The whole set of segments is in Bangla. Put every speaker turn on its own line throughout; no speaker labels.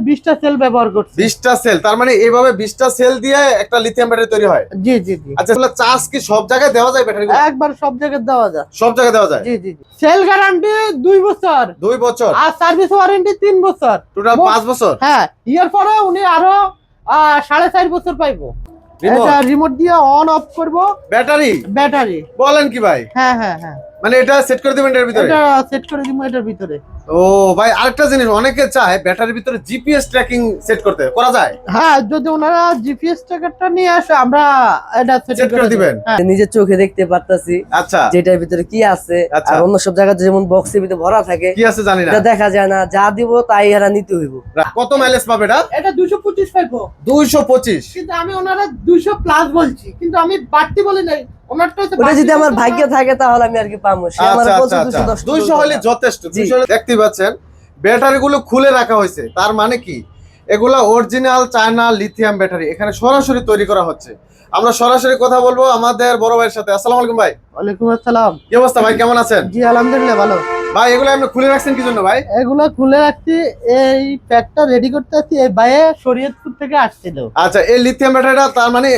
20টা সেল ব্যবহার করছি।
20টা সেল, তার মানে এইভাবে 20টা সেল দিয়ে একটা লিথিয়াম ব্যাটারি তৈরি হয়।
জি জি জি।
আচ্ছা, তাহলে চার্জ কি সব জায়গায় দেওয়া যায় ব্যাটারি?
একবার সব জায়গায় দেওয়া যায়।
সব জায়গায় দেওয়া যায়।
জি জি জি। সেল গ্যারান্টি 2 বছর।
2 বছর।
আর সার্ভিস ওয়ারেন্টি 3 বছর।
টোটাল 5 বছর।
হ্যাঁ, ইয়ার পরে উনি আরো 4.5 বছর পাইবো। এটা রিমোট দিয়ে অন অফ করব। ব্যাটারি
বলেন কি ভাই?
হ্যাঁ হ্যাঁ হ্যাঁ।
মানে এটা সেট করে দিবেন এর ভিতরে?
এটা সেট করে দিব এটার ভিতরে।
ও ভাই, আরেকটা জিনিস, অনেকে চায় ব্যাটারির ভিতরে জিপিএস ট্র্যাকিং সেট করতে, করা যায়?
হ্যাঁ, যদি ওনারা জিপিএস ট্র্যাকারটা নিয়ে আসে আমরা এটা
সেট করে দিবেন।
নিজের চোখে দেখতে পারতাছি
আচ্ছা,
যেটার ভিতরে কি আছে।
আচ্ছা।
আর অন্য সব জায়গাতে যেমন বক্সের ভিতরে ভরা থাকে,
কি আছে জানি না,
এটা দেখা যায় না। যা দিব তাই এরা নিতে হইব।
কত মাইলেজ পাবে এটা?
এটা 225 পাইবো।
225।
কিন্তু আমি ওনারা 200 প্লাস বলছি, কিন্তু আমি বাড়তি বলি নাই। ওনারটা হচ্ছে
ওটা যদি আমার ভাগ্যে থাকে তাহলে আমি আর কি পাবো। সে আমার বলছে 210।
200 হলে যথেষ্ট। 200 দেখতে পাচ্ছেন ব্যাটারি গুলো খুলে রাখা হয়েছে, তার মানে কি এগুলা অরিজিনাল চায়না লিথিয়াম ব্যাটারি এখানে সরাসরি তৈরি করা হচ্ছে। আমরা সরাসরি কথা বলবো আমাদের বড় ভাইয়ের সাথে। আসসালামু আলাইকুম ভাই।
ওয়ালাইকুম আসসালাম।
কি অবস্থা ভাই, কেমন আছেন?
জি আলহামদুলিল্লাহ ভালো।
ভাই এগুলো আপনি খুলে রাখছেন কি জন্য ভাই?
এগুলো খুলে রাখছি, এই প্যাকটা রেডি করতে আছি। এই বাইরে শরীয়তপুর থেকে আসছিল।
আচ্ছা, এই লিথিয়াম ব্যাটারিটা তার মানে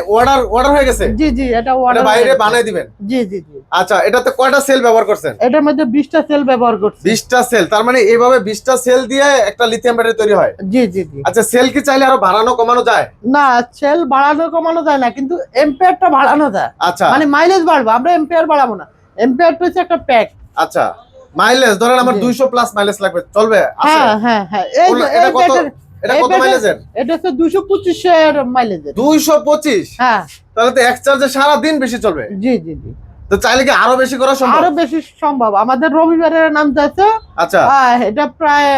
অর্ডার হয়ে গেছে?
জি জি, এটা অর্ডার
বাইরে বানাই দিবেন?
জি জি জি।
আচ্ছা, এটাতে কয়টা সেল ব্যবহার করছেন?
এটার মধ্যে 20টা সেল ব্যবহার করছি।
20টা সেল, তার মানে এইভাবে 20টা সেল দিয়ে একটা লিথিয়াম ব্যাটারি তৈরি হয়?
জি জি জি।
আচ্ছা, সেল কি চাইলে আরো বাড়ানো কমানো যায়?
না, সেল বাড়ানো কমানো যায় না, কিন্তু এম্পিয়ারটা বাড়ানো যায়।
আচ্ছা,
মানে মাইলেজ বাড়বে, আমরা এম্পিয়ার বাড়াবো না। এম্পিয়ারটা হচ্ছে একটা প্যাক।
আচ্ছা, মাইলেজ ধরেন আমার 200 প্লাস মাইলেজ লাগবে, চলবে?
হ্যাঁ হ্যাঁ হ্যাঁ।
এটা কত মাইলেজের?
এটা হচ্ছে 225 এর মাইলেজের।
225?
হ্যাঁ।
তাহলে তো এক চার্জে সারা দিন বেশি চলবে।
জি জি জি।
তো চাইলে কি আরো বেশি করা সম্ভব?
আরো বেশি সম্ভব। আমাদের রবিবারের নাম যাচ্ছে।
আচ্ছা,
এটা প্রায়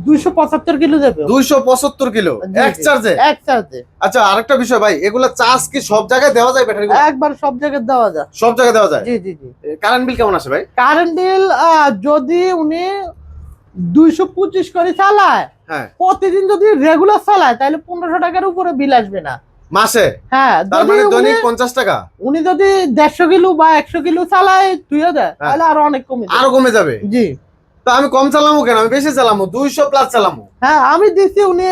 275 কিলো যাবে।
275 কিলো এক চার্জে?
এক চার্জে।
আচ্ছা, আরেকটা বিষয় ভাই, এগুলা চার্জ কি সব জায়গায় দেওয়া যায় ব্যাটারি?
একবার সব জায়গায় দেওয়া যায়।
সব জায়গায় দেওয়া যায়?
জি জি জি।
কারেন্ট বিল কেমন আসে ভাই?
কারেন্ট বিল যদি উনি 225 করে চালায়,
হ্যাঁ,
প্রতিদিন যদি রেগুলার চালায় তাহলে 1500 টাকার উপরে বিল আসবে না
মাসে?
হ্যাঁ,
তার মানে দৈনিক 50 টাকা।
উনি যদি 150 কিলো বা 100 কিলো চালায় তুইও দেয়, তাহলে আরো অনেক কমে যাবে।
আরো কমে যাবে?
জি।
তো আমি কম চালামু কেন, আমি বেশি চালামু, 200 প্লাস চালামু।
হ্যাঁ, আমি দিছি, উনি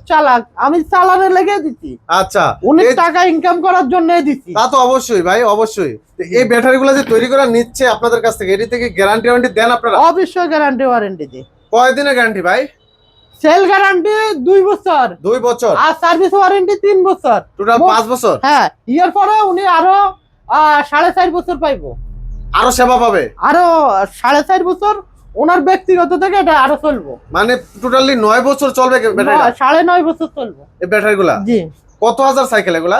চালাক, আমি চালানোর লেগে দিছি।
আচ্ছা,
উনি টাকা ইনকাম করার জন্য দিছি।
তা তো অবশ্যই ভাই, অবশ্যই। এই ব্যাটারিগুলো যে তৈরি করা নিচ্ছে আপনাদের কাছ থেকে, এটি থেকে গ্যারান্টি ওয়ারেন্টি দেন আপনারা?
অবশ্যই গ্যারান্টি ওয়ারেন্টি দিই।
কয়দিনের গ্যারান্টি ভাই?
সেল গ্যারান্টি 2 বছর।
2 বছর।
আর সার্ভিস ওয়ারেন্টি 3 বছর।
টোটাল 5 বছর।
হ্যাঁ, ইয়ার পরে উনি আরো 4.5 বছর পাইবো।
আরো সেবা পাবে?
আরো 4.5 বছর ওনার ব্যক্তিগত থেকে এটা আরো চলবো।
মানে টোটালি 9 বছর চলবে ব্যাটারিটা?
9.5 বছর চলবো
এই ব্যাটারিগুলা?
জি।
কত হাজার সাইকেল এগুলা?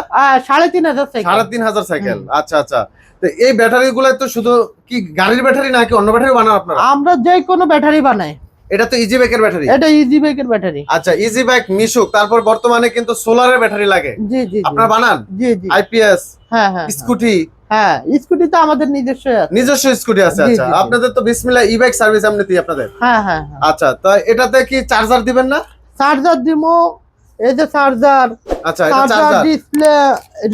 3,500 সাইকেল।
3,500 সাইকেল। আচ্ছা আচ্ছা। তো এই ব্যাটারিগুলা তো শুধু কি গাড়ির ব্যাটারি নাকি অন্য ব্যাটারি বানান আপনারা?
আমরা যে কোনো ব্যাটারি বানাই।
এটা তো ইজি বাইকের ব্যাটারি?
এটা ইজি বাইকের ব্যাটারি।
আচ্ছা, ইজি বাইক, মিশুক, তারপর বর্তমানে কিন্তু সোলারের ব্যাটারি লাগে।
জি জি।
আপনারা বানান?
জি জি।
আইপিএস,
হ্যাঁ হ্যাঁ।
স্কুটি?
হ্যাঁ, স্কুটি তো আমাদের নিজস্ব আছে।
নিজস্ব স্কুটি আছে?
জি,
আচ্ছা,
জি, জি।
আপনাদের তো বিসমিল্লাহ ই বাইক সার্ভিস এমনিতেই আপনাদের?
হ্যাঁ হ্যাঁ হ্যাঁ।
আচ্ছা, তো এটাতে কি চার্জার দিবেন না?
চার্জার দিমো, এই যে চার্জার।
আচ্ছা, এটা
চার্জার,
চার্জার,
ডিসপ্লে,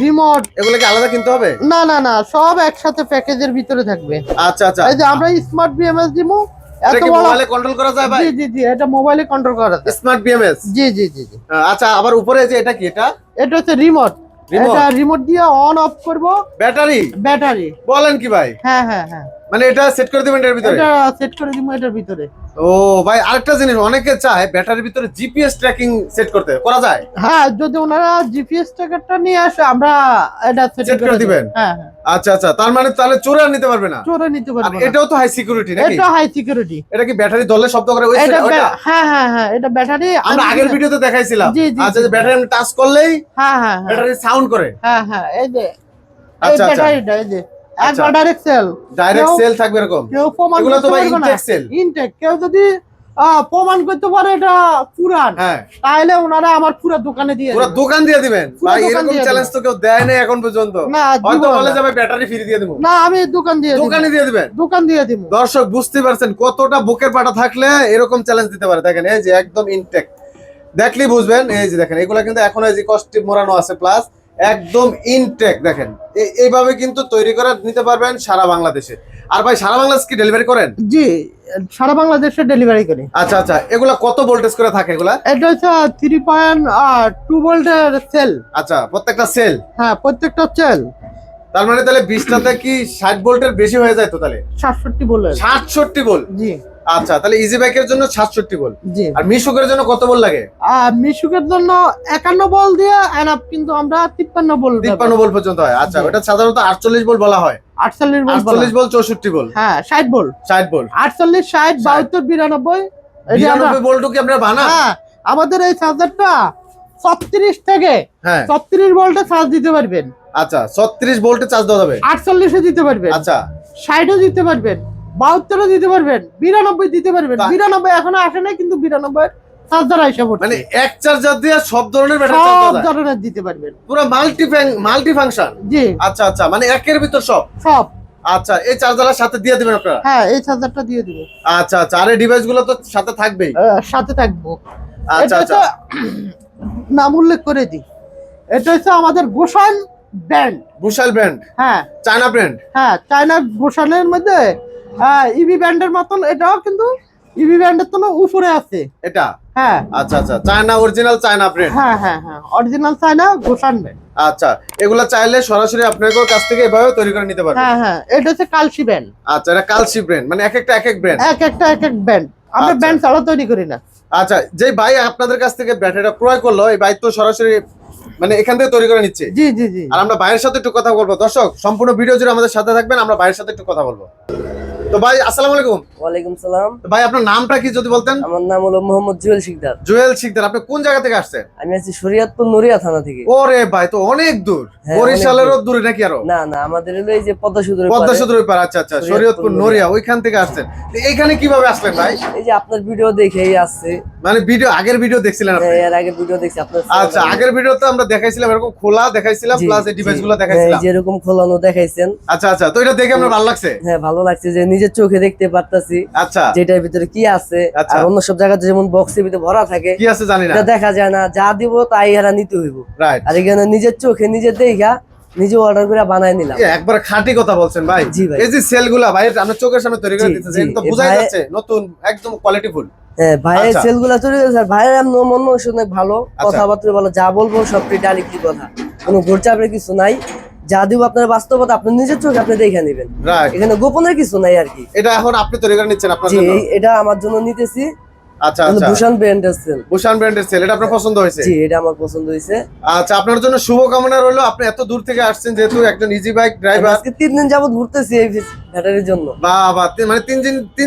রিমোট।
এগুলো কি আলাদা কিনতে হবে?
না না না, সব একসাথে প্যাকেজের ভিতরে থাকবে।
আচ্ছা আচ্ছা।
এই যে আমরা স্মার্ট বিএমএস দিমু।
এটা
এত
কি
বড়।
মোবাইলে কন্ট্রোল করা যায় ভাই?
জি জি জি, এটা মোবাইলে কন্ট্রোল করা যায়।
Smart BMS?
জি জি জি জি।
আচ্ছা, আবার উপরে যে এটা কি, এটা?
এটা হচ্ছে রিমোট। এটা রিমোট দিয়ে অন অফ করব। ব্যাটারি
বলেন কি ভাই?
হ্যাঁ হ্যাঁ হ্যাঁ।
মানে এটা সেট করে দিবেন এর ভিতরে?
এটা সেট করে দিব এটার ভিতরে।
ও ভাই, আরেকটা জিনিস, অনেকে চায় ব্যাটারির ভিতরে জিপিএস ট্র্যাকিং সেট করতে, করা যায়?
হ্যাঁ, যদি ওনারা জিপিএস ট্র্যাকারটা নিয়ে আসে আমরা এটা
সেট করে দিবেন?
হ্যাঁ হ্যাঁ।
আচ্ছা আচ্ছা, তার মানে তাহলে চোরে আর নিতে পারবে না?
চোরে নিতে
আর
পারবে না।
এটাও তো হাই সিকিউরিটি নাকি?
এটা হাই সিকিউরিটি।
এটা কি ব্যাটারি ধরলে শব্দ করে? ওই
এটা
ওটা
হ্যাঁ হ্যাঁ হ্যাঁ, এটা ব্যাটারি
আমরা আগের ভিডিওতে দেখাইছিলাম।
জি, জি,
আচ্ছা,
জি।
ব্যাটারি আমি টাচ করলেই
হ্যাঁ হ্যাঁ হ্যাঁ
ব্যাটারি সাউন্ড করে?
হ্যাঁ হ্যাঁ, এই যে এই
আচ্ছা আচ্ছা,
ব্যাটারিটা, এই যে
আচ্ছা।
একবার ডাইরেক্ট সেল।
ডাইরেক্ট সেল থাকবে এরকম?
কেউ প্রমাণ
এগুলো তো
করতে
ভাই
পারবে না।
Intact sell.
ইনটেক কেউ যদি প্রমাণ করতে পারে এটা পুরান,
হ্যাঁ,
তাহলে ওনারা আমার পুরো দোকানে দিয়ে
পুরো
দেবে।
দোকান দিয়ে দিবেন
পুরো
ভাই?
দোকান
এরকম
দিয়ে
চ্যালেঞ্জ তো কেউ দেয় নাই এখন পর্যন্ত।
না,
হয়তো
দিব
বলে
না।
যাবে ব্যাটারি ফ্রি দিয়ে দেবো।
না, আমি দোকান দিয়ে দিব।
দোকানে দিয়ে দিবেন?
দোকান দিয়ে দিব।
দর্শক বুঝতে পারছেন কতটা বুকের পাটা থাকলে এরকম চ্যালেঞ্জ দিতে পারে। দেখেন এই যে একদম ইনটেক, দেখলেই বুঝবেন। এই যে দেখেন, এগুলা কিন্তু এখন এই যে কস্টিপ মোড়ানো আছে, প্লাস একদম ইনটেক। দেখেন এইভাবে কিন্তু তৈরি করে নিতে পারবেন সারা বাংলাদেশে। আর ভাই সারা বাংলাদেশ কি ডেলিভারি করেন?
জি, সারা বাংলাদেশে ডেলিভারি করি।
আচ্ছা আচ্ছা, এগুলা কত ভোল্টেজ করে থাকে এগুলা?
এটা হচ্ছে 3.2 ভোল্টের সেল।
আচ্ছা, প্রত্যেকটা সেল?
হ্যাঁ, প্রত্যেকটা সেল।
তার মানে তাহলে 20টাতে কি 60 ভোল্টের বেশি হয়ে যায় তো তাহলে?
67 ভোল্ট।
67 ভোল্ট?
জি।
আচ্ছা, তাহলে ইজি বাইকের জন্য 67 ভোল্ট।
জি।
আর মিশুকের জন্য কত ভোল্ট লাগে?
মিশুকের জন্য 51 ভোল্ট দিয়ে এনাফ, কিন্তু আমরা 53 ভোল্ট
53 ভোল্ট পর্যন্ত হয়। আচ্ছা,
জি।
ওটা সাধারণত 48 ভোল্ট বলা হয়।
48 ভোল্ট।
48 volt, 64 volt.
হ্যাঁ, 60 ভোল্ট।
60 ভোল্ট।
48, 60, 72, 92।
92 ভোল্ট কি আপনারা বানান?
হ্যাঁ, আমাদের এই চার্জারটা 36 থেকে
হ্যাঁ।
36 ভোল্টে চার্জ দিতে পারবেন।
আচ্ছা, 36 ভোল্টে চার্জ দেওয়া যাবে?
48 এ দিতে পারবেন।
আচ্ছা,
60 দিতে পারবেন, 72 দিতে পারবেন, 92 দিতে পারবেন। 92 এখনো আসে নাই, কিন্তু 92 চার্জার আইসা পড়ছে।
মানে এক চার্জার দিয়ে সব ধরনের ব্যাটারি চার্জ
সব
দেওয়া যায়?
ধরনের দিতে পারবেন।
পুরো মাল্টি ফাংশন?
জি।
আচ্ছা আচ্ছা, মানে একের ভিতর সব?
সব।
আচ্ছা, এই চার্জারের সাথে দিয়ে দিবেন আপনারা?
হ্যাঁ, এই চার্জারটা দিয়ে দিব।
আচ্ছা আচ্ছা, আর এই ডিভাইস গুলো তো সাথে থাকবেই?
সাথে থাকবো।
আচ্ছা
এটা
আচ্ছা,
হচ্ছে নাম উল্লেখ করে দিই, এটা হচ্ছে আমাদের গোসান ব্র্যান্ড।
বুশাল ব্র্যান্ড?
হ্যাঁ,
চায়না ব্র্যান্ড?
হ্যাঁ, চায়না গোসানের মধ্যে ইভি ব্র্যান্ডের মতন এটাও, কিন্তু ইভি ব্র্যান্ডের তো উপরে আছে
এটা?
হ্যাঁ।
আচ্ছা আচ্ছা, চায়না অরিজিনাল চায়না ব্র্যান্ড?
হ্যাঁ হ্যাঁ হ্যাঁ, অরিজিনাল চায়না গোসান ব্র্যান্ড।
আচ্ছা, এগুলা চাইলে সরাসরি আপনাদের কাছ থেকে এভাবে তৈরি করে নিতে পারবেন?
হ্যাঁ হ্যাঁ, এটা হচ্ছে কালসি ব্র্যান্ড।
আচ্ছা, এটা কালসি ব্র্যান্ড, মানে এক একটা এক এক ব্র্যান্ড?
এক একটা এক এক ব্র্যান্ড। আমরা
আচ্ছা।
ব্র্যান্ড ছাড়া তৈরি করি না।
আচ্ছা, যে ভাই আপনাদের কাছ থেকে ব্যাটারিটা ক্রয় করলো, এই ভাই তো সরাসরি মানে এখান থেকে তৈরি করে নিচ্ছে?
জি জি জি।
আর আমরা ভাইয়ের সাথে একটু কথা বলবো। দর্শক সম্পূর্ণ ভিডিও জুড়ে আমাদের সাথে থাকবেন, আমরা ভাইয়ের সাথে একটু কথা বলবো। তো ভাই আসসালামু আলাইকুম।
ওয়ালাইকুম সালাম।
তো ভাই আপনার নামটা কি যদি বলতেন?
আমার নাম হলো মোহাম্মদ জুয়েল শিকদার।
জুয়েল শিকদার। আপনি কোন জায়গা থেকে আসছেন?
আমি আছি শরীয়তপুর নড়িয়া থানা থেকে।
ওরে ভাই, তো অনেক দূর।
হ্যাঁ,
বরিশালেরও দূরে নাকি আরো?
না না, আমাদের হলো এই যে পদ্মা সেতুর
পদ্মা সেতুর ওই পার। আচ্ছা আচ্ছা, শরীয়তপুর নড়িয়া, ওইখান থেকে আসছেন। তো এইখানে কিভাবে আসলেন ভাই?
এই যে আপনার ভিডিও দেখেই আসছে।
মানে ভিডিও, আগের ভিডিও দেখছিলেন আপনি?
এর আগে ভিডিও দেখছি আপনার।
আচ্ছা, আগের ভিডিও তো আমরা দেখাইছিলাম, এরকম খোলা দেখাইছিলাম,
জি,
প্লাস এই ডিভাইস
জি।
গুলো
হ্যাঁ,
দেখাইছিলাম।
যেরকম খোলানো দেখাইছেন।
আচ্ছা আচ্ছা, তো এটা দেখে আপনার ভালো লাগছে?
হ্যাঁ, ভালো লাগছে যে নিজের চোখে দেখতে পারতাছি
আচ্ছা,
যেটার ভিতরে কি আছে।
আচ্ছা।
আর অন্য সব জায়গাতে যেমন বক্সের ভিতরে ভরা থাকে,
কি আছে জানি না,
এটা দেখা যায় না। যা দিব তাই এরা নিতে হইব।
রাইট।
আর এখানে নিজের চোখে নিজে দেখা নিজে অর্ডার করে বানাই নিলাম।
একবার খাঁটি কথা বলছেন ভাই।
জি ভাই।
এই যে সেলগুলা ভাই আপনার চোখের সামনে তৈরি করে
জি,
দিতেছে,
জি।
এটা তো বোঝাই
ভাই-
যাচ্ছে নতুন, একদম কোয়ালিটিফুল।
হ্যাঁ, ভাইয়ের
আচ্ছা।
সেলগুলা তৈরি করেছে। আর ভাইয়ের মন অনেক ভালো,
আচ্ছা।
কথাবার্তা ভালো, যা বলবো সবটি ডাইরেক্টলি কথা, কোনো ঘুরচাপের কিছু নাই। যা দিব আপনার বাস্তবতা, আপনি নিজের চোখে আপনি দেখে নেবেন।
রাইট।
এখানে গোপনের কিছু নাই আর কি।
এটা এখন আপনি তৈরি করে নিচ্ছেন আপনার
জি,
জন্য?
এটা আমার জন্য নিতেছি।
আচ্ছা
কিন্তু
আচ্ছা,
ভূষণ ব্র্যান্ডের সেল।
ভূষণ ব্র্যান্ডের সেল, এটা আপনার পছন্দ হয়েছে?
জি, এটা আমার পছন্দ হয়েছে।
আচ্ছা, আপনার জন্য শুভকামনা রইলো। আপনি এত দূর থেকে আসছেন, যেহেতু একজন ইজি বাইক
আমি
ড্রাইভার।
আজকে 3 দিন যাবত ঘুরতেছি এই ব্যাটারির জন্য।
বাবা, মানে তিন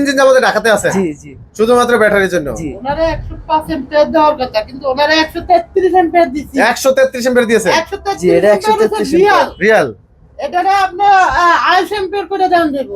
দিন যাবত ঢাকাতে আছেন
জি জি
শুধুমাত্র ব্যাটারির জন্য?
জি।
ওনারা 105 এম্পিয়ার দেওয়ার কথা, কিন্তু ওনারা 133 এম্পিয়ার দিচ্ছে।
133 এম্পিয়ার দিয়েছে?
133
জি, এটা 133
রিয়াল।
রিয়াল?
এটারে আপনি 250 এম্পিয়ার করে দাম দেব।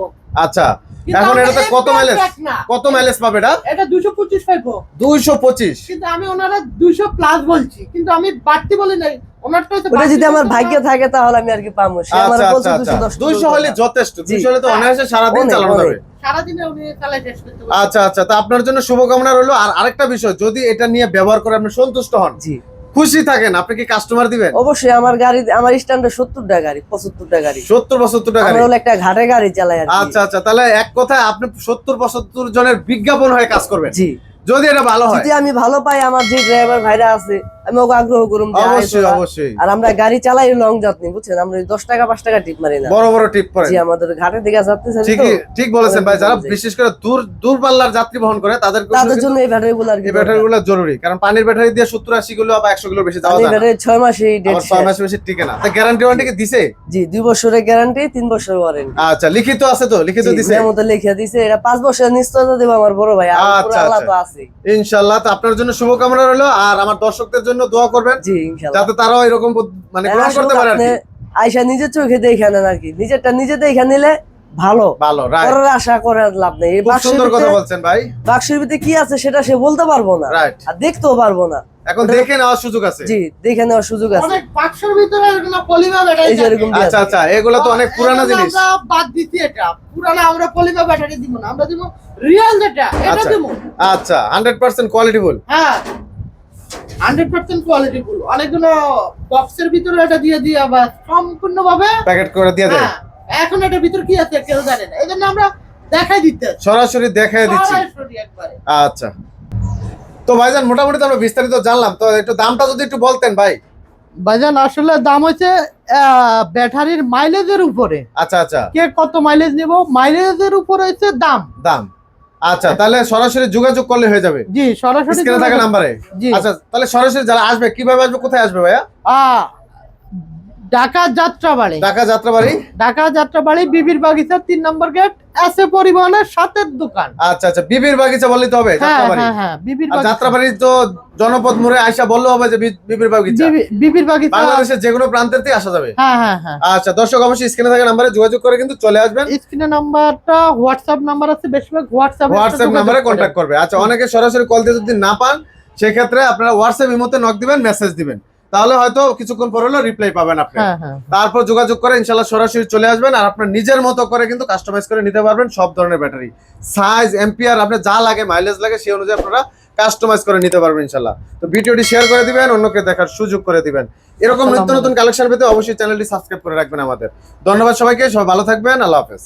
আচ্ছা,
কিন্তু
এখন
আমরা
এটাতে কত
এক
মাইলেজ,
ব্যাগ না।
কত মাইলেজ পাবে এটা?
এটা 225 পাইবো।
225?
কিন্তু আমি ওনারা 200 প্লাস বলছি, কিন্তু আমি বাড়তি বলি নাই। ওনারটা হচ্ছে
ওটা যদি আমার
বাড়তি
ভাগ্যে থাকে তাহলে আমি আর কি পাবো। সে আমার
আচ্ছা
বলছে
আচ্ছা,
210
200 হলে যথেষ্ট।
জি।
200 হলে তো অনায়াসে সারাদিন
অনেক,
চালানো
অনেক।
যাবে।
সারাদিনে উনি চালাই শেষ করতে পারবেন।
আচ্ছা আচ্ছা, তা আপনার জন্য শুভকামনা রইলো। আর আরেকটা বিষয়, যদি এটা নিয়ে ব্যবহার করে আপনি সন্তুষ্ট হন,
জি,
খুশি থাকেন, আপনি কি কাস্টমার দিবেন?
অবশ্যই। আমার গাড়ি, আমার স্ট্যান্ডে 70 টাকা গাড়ি, 75 টাকা গাড়ি।
70-72 টাকা?
আমরা হলো একটা ঘাটে গাড়ি চালাই আর কি।
আচ্ছা আচ্ছা, তাহলে এক কথায় আপনি 70-72 জনের বিজ্ঞাপন হয়ে কাজ করবেন
জি,
যদি এটা ভালো হয়।
যদি আমি ভালো পাই, আমার যে ড্রাইভার ভাইরা আছে আমি ওকে আগ্রহ করুম যে আয়
অবশ্যই
তোরা।
অবশ্যই।
আর আমরা গাড়ি চালাই লং জার্নি, বুঝছেন, আমরা 10 টাকা 5 টাকা টিপ মারি না।
বড় বড় টিপ পরে।
জি, আমাদের ঘাটের দিকে যাচ্ছে তো,
ঠিকই, ঠিক বলেছেন ভাই। যারা
জি।
বিশেষ করে দূরপাল্লার যাত্রী বহন করে তাদের
জন্য এই ব্যাটারিগুলো আর কি
এই ব্যাটারিগুলো জরুরি, কারণ পানির ব্যাটারি দিয়ে 70-80 কিলো বা 100 কিলো বেশি যাওয়া
এই
যায় না।
ব্যাটারি 6 মাসেই ডেট
আবার 6 মাস বেশি টিকে না। তা গ্যারান্টি ওয়ারেন্টি কি দিছে?
জি, 2 বছরের গ্যারান্টি, 3 বছর ওয়ারেন্টি।
আচ্ছা, লিখিত আছে তো? লিখিত দিছে?
মতো লিখে দিছে। এটা 5 বছরের নিশ্চয়তা দেব আমার বড় ভাই। আর পুরো
আচ্ছা,
আল্লাহ
আচ্ছা।
তো আছে।
ইনশাআল্লাহ। তো আপনার জন্য শুভকামনা রইলো। আর আমার দর্শকদের জন্য দোয়া করবেন,
জি, ইনশাআল্লাহ।
যাতে তারাও এরকম মানে গ্রহণ করতে পারে আর
আপনি
কি।
আয়শা নিজের চোখে দেখে নেন আর কি। নিজেরটা নিজে দেখে নিলে ভালো।
ভালো, রাইট।
পরের আশা করে লাভ নেই। এই
খুব সুন্দর কথা বলছেন ভাই।
বাক্সের ভিতরে কি আছে সেটা সে বলতে পারবো না,
রাইট।
আর দেখতেও পারবো না।
এখন দেখে নেওয়ার সুযোগ আছে।
জি, দেখে নেওয়ার সুযোগ আছে।
অনেক বাক্সের ভিতরে এরকম পলিমার ব্যাটারি
এই যে এরকম
থাকে।
দিয়ে
আচ্ছা
আছে।
আচ্ছা, এগুলো তো অনেক পুরানো
এটা
জিনিস।
আমরা বাদ দিছি। এটা পুরানো, আমরা পলিমার ব্যাটারি দিব না, আমরা দিব রিয়েল যেটা, এটা
আচ্ছা
দিব।
আচ্ছা, 100% কোয়ালিটিফুল।
হ্যাঁ, 100% কোয়ালিটিফুল। অনেকগুলো বক্সের ভিতরে এটা দিয়ে আবার সম্পূর্ণভাবে
প্যাকেট করে দিয়ে দেয়।
হ্যাঁ, এখন এটার ভিতর কি আছে কেউ জানে না, এই জন্য আমরা দেখাই দিতে আছি।
সরাসরি দেখাই দিচ্ছি।
সরাসরি একবারে।
আচ্ছা, তো ভাইজান মোটামুটি তো আমরা বিস্তারিত জানলাম, তো একটু দামটা যদি একটু বলতেন ভাই।
ভাইজান আসলে দাম হচ্ছে ব্যাটারির মাইলেজের উপরে।
আচ্ছা আচ্ছা,
কে কত মাইলেজ নেব, মাইলেজের উপরে হচ্ছে দাম।
দাম। আচ্ছা, তাহলে সরাসরি যোগাযোগ করলে হয়ে যাবে।
জি, সরাসরি
স্ক্রিনে থাকা নাম্বারে।
জি।
আচ্ছা, তাহলে সরাসরি যারা আসবে কিভাবে আসবে, কোথায় আসবে ভাইয়া?
ঢাকা যাত্রাবাড়ি।
ঢাকা যাত্রাবাড়ি।
ঢাকা যাত্রাবাড়ি বিবির বাগিচা 3 নম্বর গেট, এসএ পরিবহনের সাথে দোকান।
আচ্ছা আচ্ছা, বিবির বাগিচা বললেই তো হবে?
হ্যাঁ
যাত্রাবাড়ি।
হ্যাঁ হ্যাঁ, বিবির
আর
বাগিচা।
যাত্রাবাড়ি তো জনপদ মোড়ে আইসা বললে হবে যে বিবির বাগিচা।
বিবির বাগিচা
বাংলাদেশের যে কোনো প্রান্তের থেকে আসা যাবে।
হ্যাঁ হ্যাঁ হ্যাঁ।
আচ্ছা, দর্শক অবশ্যই স্ক্রিনে থাকা নাম্বারে যোগাযোগ করে কিন্তু চলে আসবেন।
স্ক্রিনে নাম্বারটা হোয়াটসঅ্যাপ নাম্বার আছে, বেশিরভাগ
হোয়াটসঅ্যাপ নাম্বারে কন্ট্যাক্ট করবে। আচ্ছা, অনেকে সরাসরি কল দিয়ে যদি না পান, সেক্ষেত্রে আপনারা হোয়াটসঅ্যাপ ইমোতে নক দিবেন, মেসেজ দিবেন, তাহলে হয়তো কিছুক্ষণ পর হলো রিপ্লাই পাবেন আপনি।
হ্যাঁ হ্যাঁ।
তারপর যোগাযোগ করে ইনশাআল্লাহ সরাসরি চলে আসবেন, আর আপনার নিজের মতো করে কিন্তু কাস্টমাইজ করে নিতে পারবেন সব ধরনের ব্যাটারি, সাইজ, এম্পিয়ার, আপনার যা লাগে, মাইলেজ লাগে, সেই অনুযায়ী আপনারা কাস্টমাইজ করে নিতে পারবেন ইনশাআল্লাহ। তো ভিডিওটি শেয়ার করে দিবেন, অন্যকে দেখার সুযোগ করে দিবেন। এরকম নিত্য নতুন কালেকশন পেতে অবশ্যই চ্যানেলটি সাবস্ক্রাইব করে রাখবেন আমাদের। ধন্যবাদ সবাইকে, সবাই ভালো থাকবেন, আল্লাহ হাফেজ।